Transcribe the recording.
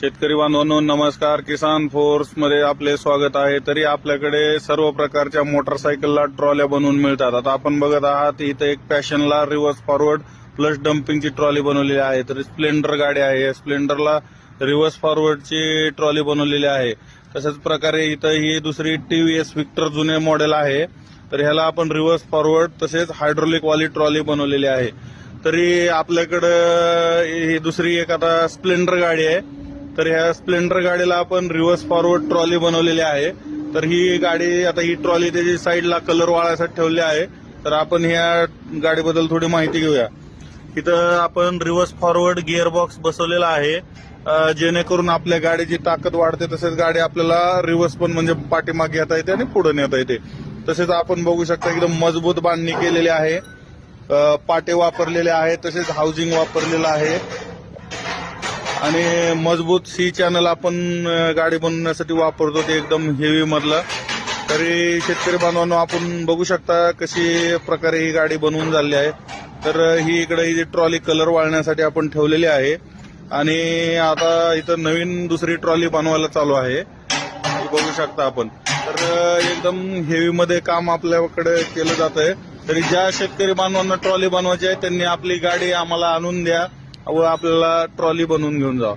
शेतकरी बांधवांनो नमस्कार. किसान फोर्स मध्ये आपले स्वागत आहे. तरी आपल्याकडे सर्व प्रकारच्या मोटरसायकलला ट्रॉल्या बनवून मिळतात. आता आपण बघत आहात इथं एक पॅशनला रिव्हर्स फॉरवर्ड प्लस डम्पिंगची ट्रॉली बनवलेली आहे. तर स्प्लेंडर गाडी आहे, स्प्लेंडरला रिव्हर्स फॉरवर्डची ट्रॉली बनवलेली आहे. तशाच प्रकारे इथं ही दुसरी टीव्हीएस व्हिक्टर जुने मॉडेल आहे. तर ह्याला आपण रिव्हर्स फॉरवर्ड तसेच हायड्रोलिक वाली ट्रॉली बनवलेली आहे. तरी आपल्याकडं ही दुसरी एक आता स्प्लेंडर गाडी आहे. तर ह्या स्प्लेंडर गाडीला आपण रिव्हर्स फॉरवर्ड ट्रॉली बनवलेली आहे. तर ही गाडी आता ही ट्रॉली त्याची साईडला कलर वाळायसाठी ठेवली आहे. तर आपण ह्या गाडीबद्दल थोडी माहिती घेऊया. इथं आपण रिव्हर्स फॉरवर्ड गिअर बॉक्स बसवलेला आहे, जेणेकरून आपल्या गाडीची ताकद वाढते. तसेच गाडी आपल्याला रिव्हर्स पण म्हणजे पाठीमागे येता येते आणि पुढे नेता येते. तसेच आपण बघू शकता एकदम मजबूत बांधणी केलेली आहे, पाटे वापरलेले आहे, तसेच हाऊसिंग वापरलेलं आहे आणि मजबूत सी चॅनल आपण गाडी बनवण्यासाठी वापरतो, ते एकदम हेवी मधलं. तरी शेतकरी बांधवांनो आपण बघू शकता कशी प्रकारे ही गाडी बनवून झाली आहे. तर ही इकडे ही ट्रॉली कलर वाळण्यासाठी आपण ठेवलेली आहे आणि आता इथं नवीन दुसरी ट्रॉली बनवायला चालू आहे, बघू शकता आपण. तर एकदम हेवी मध्ये काम आपल्याकडे केलं जात आहे. तरी ज्या शेतकरी बांधवांना ट्रॉली बनवायची आहे त्यांनी आपली गाडी आम्हाला आणून द्या व आपल्याला ट्रॉली बनवून घेऊन जा.